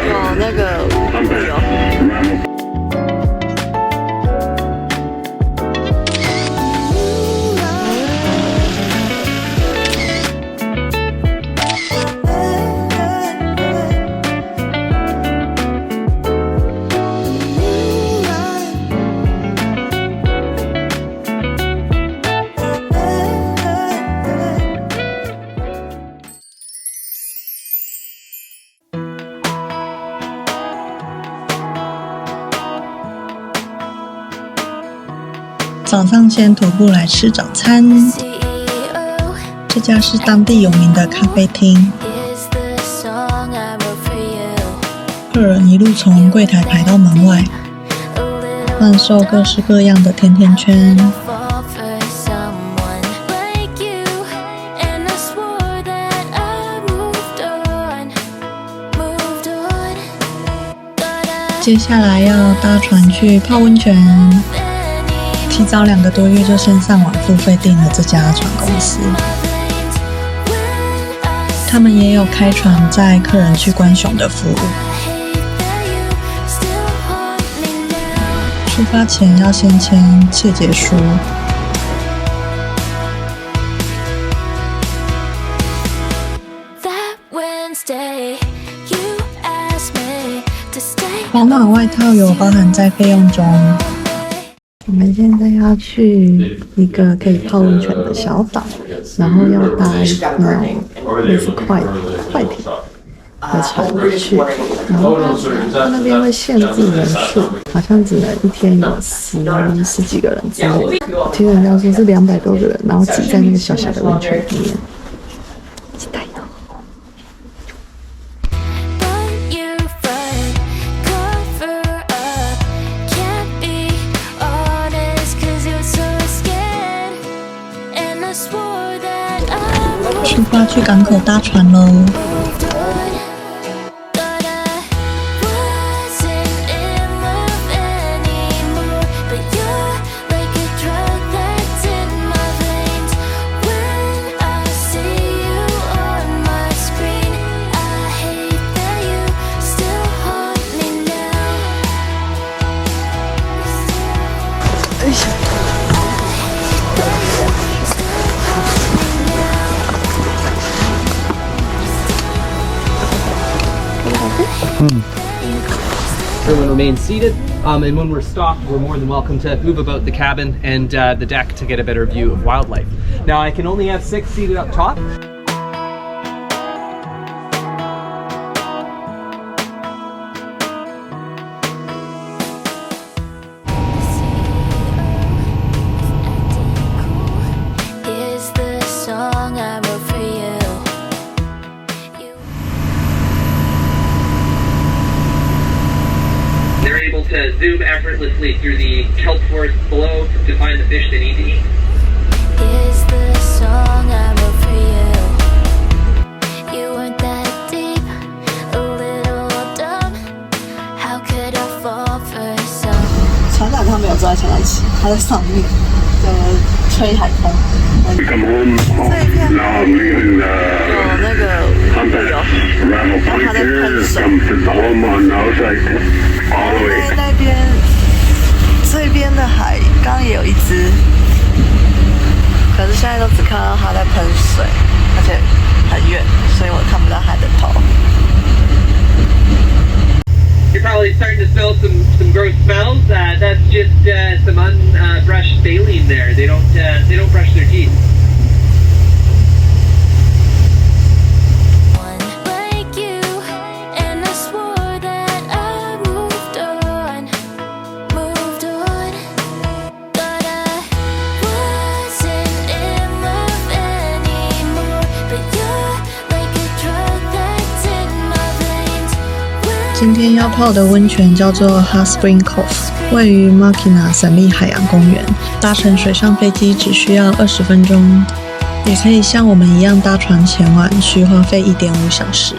有那个有。早上先徒步来吃早餐，这家是当地有名的咖啡厅，客人一路从柜台排到门外，贩售各式各样的甜甜圈。接下来要搭船去泡温泉。提早2个多月就先上网付费订了这家船公司，他们也有开船载客人去观熊的服务。出发前要先签切结书。保暖外套有包含在费用中。我们现在要去一个可以泡温泉的小岛，然后要搭那种类似快艇的船去，然后他那边会限制人数，好像只能一天有十几个人之类的。听人家说是200多个人，然后挤在那个小小的温泉里面。期待哦。出发去港口搭船喽！Everyone remain seated, and when we're stopped, we're more than welcome to move about the cabin and the deck to get a better view of wildlife. Now, I can only have 6 seated up top. To zoom effortlessly through the kelp forest below to find the fish they need to eat. Is the song I wrote for you? You weren't that deep, a little dumb. How could I fall for some? 船长他没有坐在船上骑，他在上面，吹海风。这一片有那个有，然后他在喷水。那边这边的海，刚刚也有一只，可是现在都只看到它在喷水，而且很远，所以我看不到它的头。You're probably starting to smell some gross smells. That's just some unbrushed baleen there. They don't brush their teeth.今天要泡的温泉叫做 Hot Spring Cove， 位于 Makina 省立海洋公园。搭乘水上飞机只需要20分钟，也可以像我们一样搭船前往，需花费1.5小时。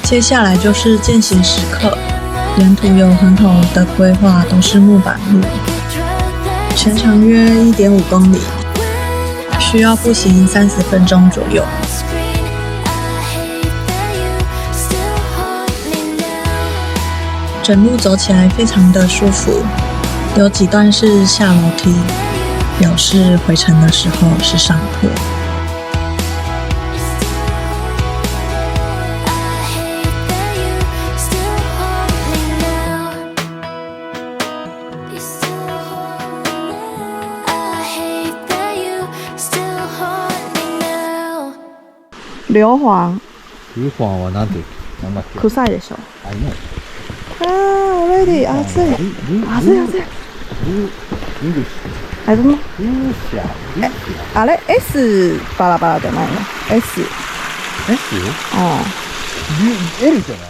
接下来就是健行时刻，沿途有很好的规划，都是木板路，全长约1.5公里，需要步行30分钟左右。整路走起来非常的舒服，有几段是下楼梯，表示回程的时候是上坡。硫磺。硫磺はなんだっけ？臭いでしょ。I know。already 暑い。暑い。あれも。あれ S バラバラじゃないの ？S。S？L じゃない？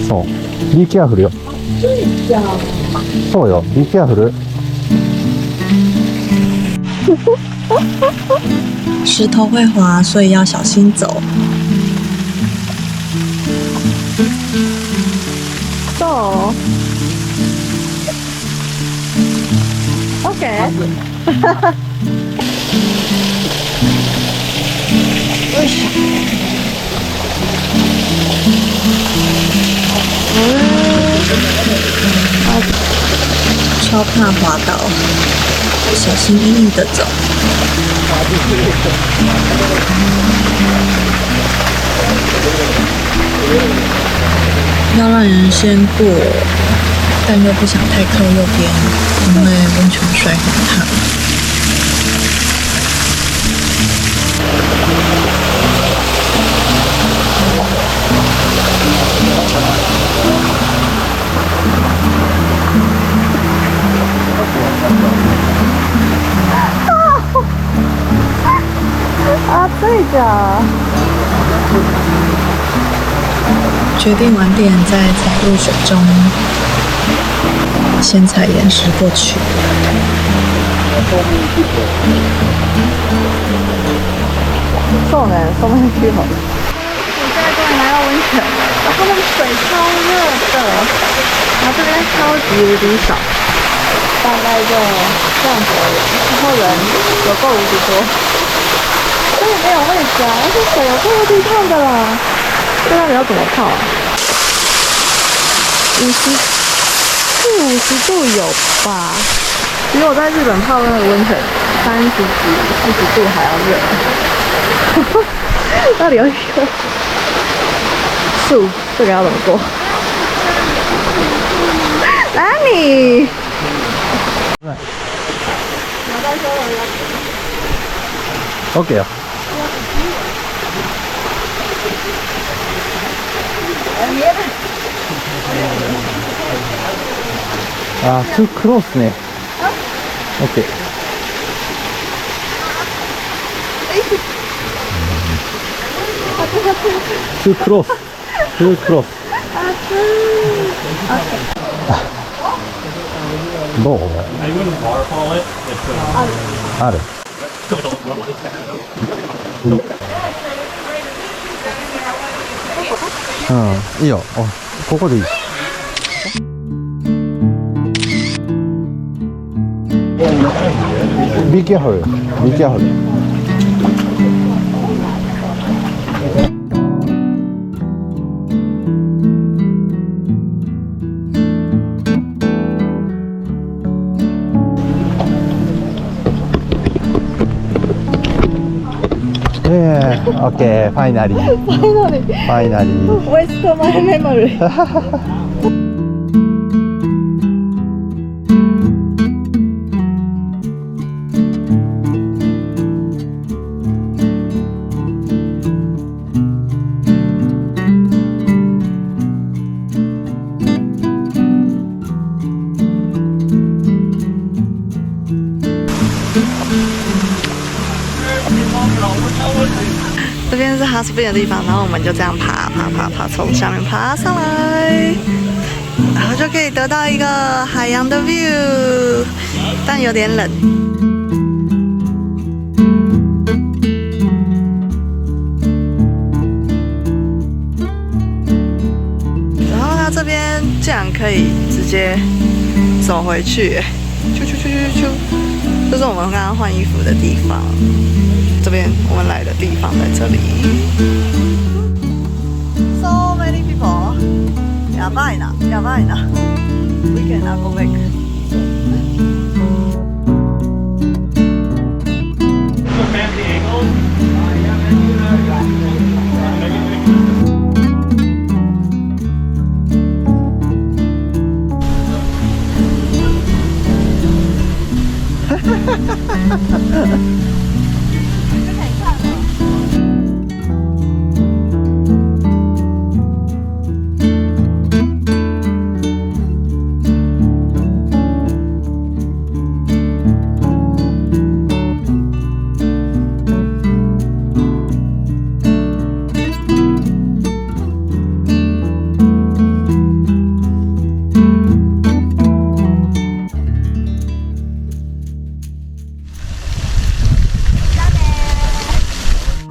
そう。Be careful よ。そうよ。Be careful。石头会滑，所以要小心走。走。OK。超怕滑倒，小心翼翼的走。要让人先过，但又不想太靠右边，因为温泉水很烫。暑いじゃん。决定晚点再踩入水中，先踩岩石过去。そうね、その辺去好。我现在终于来到温泉了，然后那个水超热的，然后这边超级无敌少，大概就这样子而已，然后人有够无敌多，根本没有位置啊，而且水有够无敌烫的啦，这到底要怎么泡啊？50度有吧？比我在日本泡那个温泉30几、40度还要热。到底有一个树，这个要怎么过？哪里？OK よ。あ、too close ね。OK。too close。too close。どう？ある。うん、いいよ。ここでいい。Be careful. Be careful. Yeah, okay, finally. Finally. Waste my memory. 。hot spring 的地方，然后我们就这样爬，从下面爬上来，然后就可以得到一个海洋的 view， 但有点冷。然后它这边竟然可以直接走回去，啾，这是我们刚刚换衣服的地方。这边我们来的地方在这里。So many people， やばいな。We cannot go back。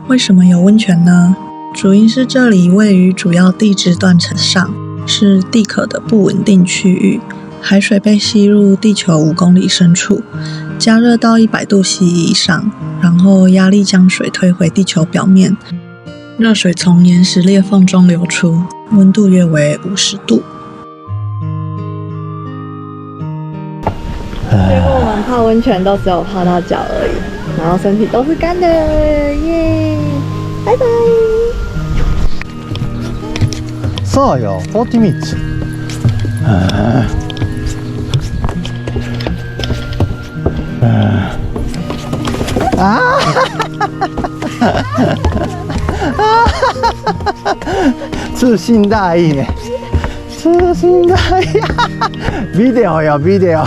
为什么有温泉呢？主因是这里位于主要地质断层上，是地壳的不稳定区域，海水被吸入地球5公里深处，加热到100度 C 以上，然后压力将水推回地球表面，热水从岩石裂缝中流出，温度约为50度。结果我们泡温泉都只有泡到脚而已，然后身体都是干的，耶！拜拜。そうよ、40 minutes。自信大意ね。自信大意。ビデオよ、ビデオ。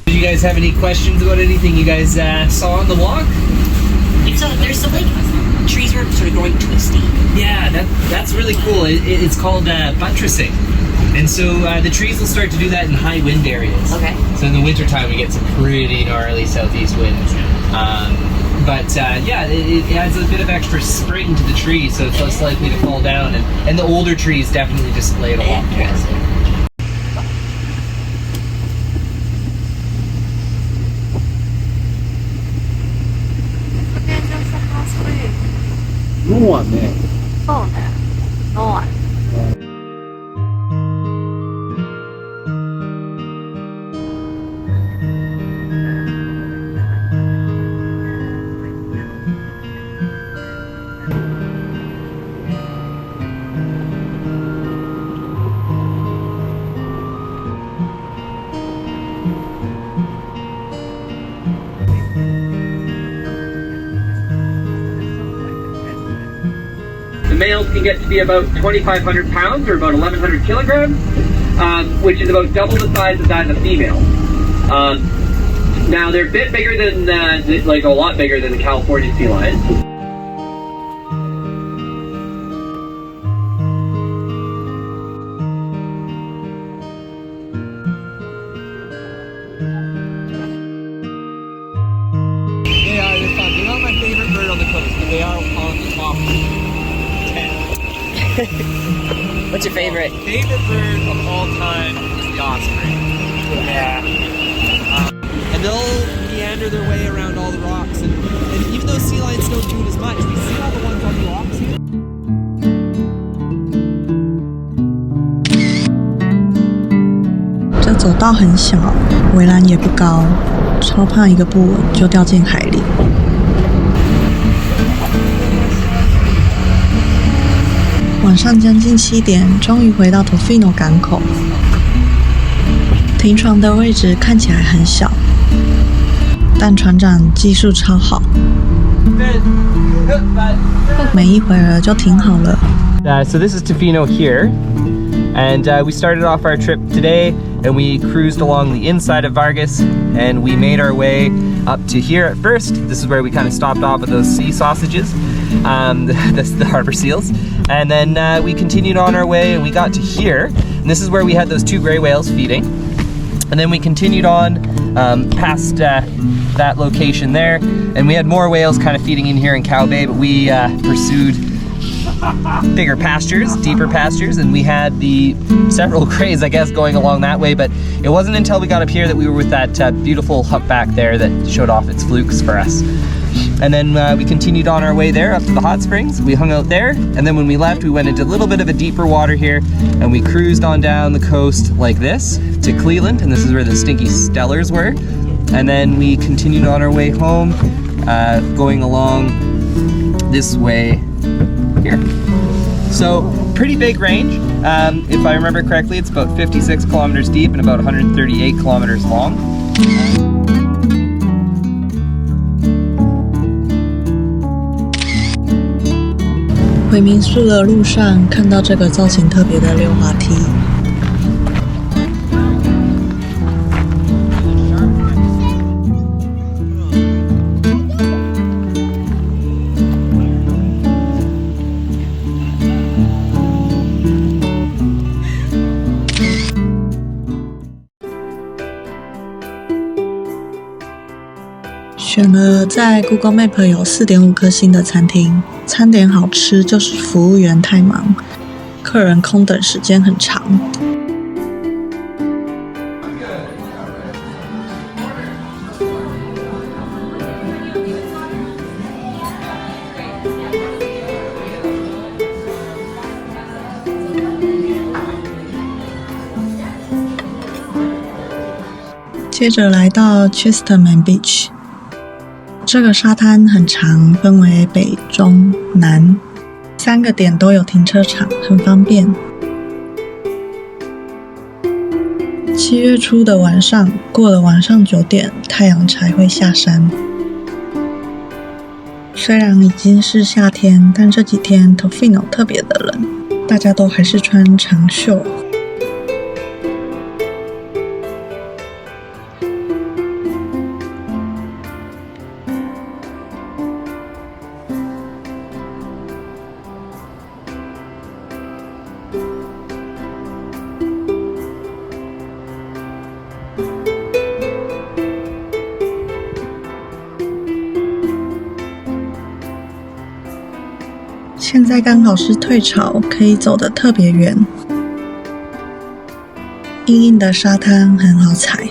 Do you guys have any questions about anything you guys saw on the walk? So there's some like trees were sort of growing twisty. Yeah, that's really cool. It's called buttressing. And so the trees will start to do that in high wind areas. Okay. So in the wintertime we get some pretty gnarly southeast winds. Yeah, it adds a bit of extra spring to the tree, so it's less likely to fall down. And the older trees definitely display it a lot more. No oneね。そうね。No one。The males can get to be about 2,500 pounds, or about 1,100 kilograms, which is about double the size of that of the female. Now they're a bit bigger than, like a lot bigger than the California sea lion. They're fun. They're not my favorite bird on the coast, but they are on the top 10. What's your favorite? Favorite bird of all time is the osprey. Yeah. And they'll meander their way around all the rocks, and even though sea lions don't do it as much, we see all the ones on the rocks here. 这走道很小，围栏也不高，超怕一个不稳就掉进海里。晚上将近7点，终于回到 Tofino 港口。停船的位置看起来很小，但船长技术超好，没一会儿就停好了。So this is Tofino here, and we started off our trip today, and we cruised along the inside of Vargas, and we made our way up to here at first. This is where we kind of stopped off with those sea sausages, the harbor seals, and then we continued on our way, and we got to here, and this is where we had those 2 gray whales feeding, and then we continued on past that location there, and we had more whales kind of feeding in here in Cow Bay, but we pursued bigger pastures, deeper pastures, and we had the several grays, I guess, going along that way, but it wasn't until we got up here that we were with that beautiful humpback there that showed off its flukes for us. And then we continued on our way there up to the hot springs. We hung out there, and then when we left, we went into a little bit of a deeper water here, and we cruised on down the coast like this to Cleveland, and this is where the Stinky Stellars were. And then we continued on our way home, going along this way here. So pretty big range. If I remember correctly, it's about 56 kilometers deep and about 138 kilometers long. 回民宿的路上，看到这个造型特别的溜滑梯。选了在 Google Map 有4.5颗星的餐厅，餐点好吃，就是服务员太忙，客人空等时间很长。接着来到 Chesterman Beach。这个沙滩很长，分为北、中、南3个点都有停车场，很方便。7月初的晚上，过了晚上9点，太阳才会下山。虽然已经是夏天，但这几天 Tofino 特别的冷，大家都还是穿长袖。现在刚好是退潮，可以走得特别远。硬硬的沙滩很好踩。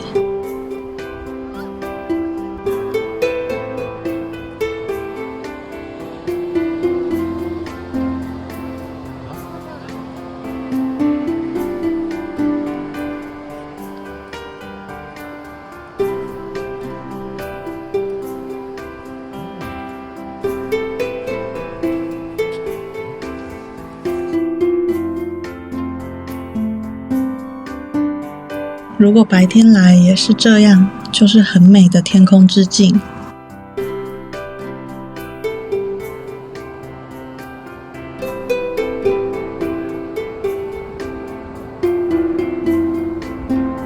如果白天来也是这样，就是很美的天空之镜。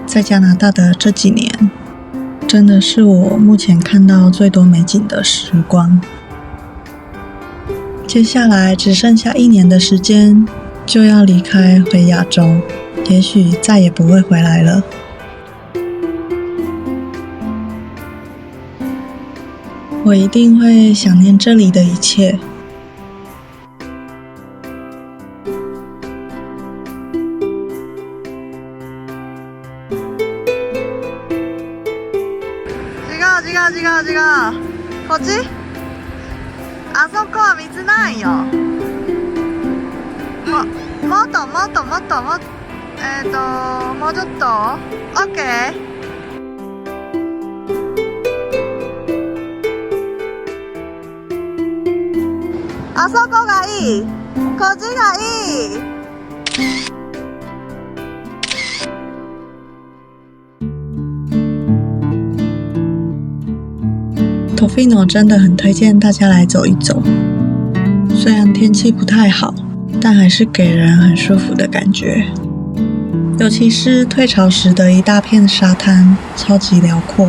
在加拿大的这几年，真的是我目前看到最多美景的时光。接下来只剩下1年的时间，就要离开回亚洲，也许再也不会回来了。我一定会想念这里的一切。違う。こっち？あそこは水ないよ。もっと。もうちょっと？ OK。あそこがいい。こっちがいい。Tofino 真的很推荐大家来走一走，虽然天气不太好，但还是给人很舒服的感觉。尤其是退潮时的一大片沙滩，超级辽阔。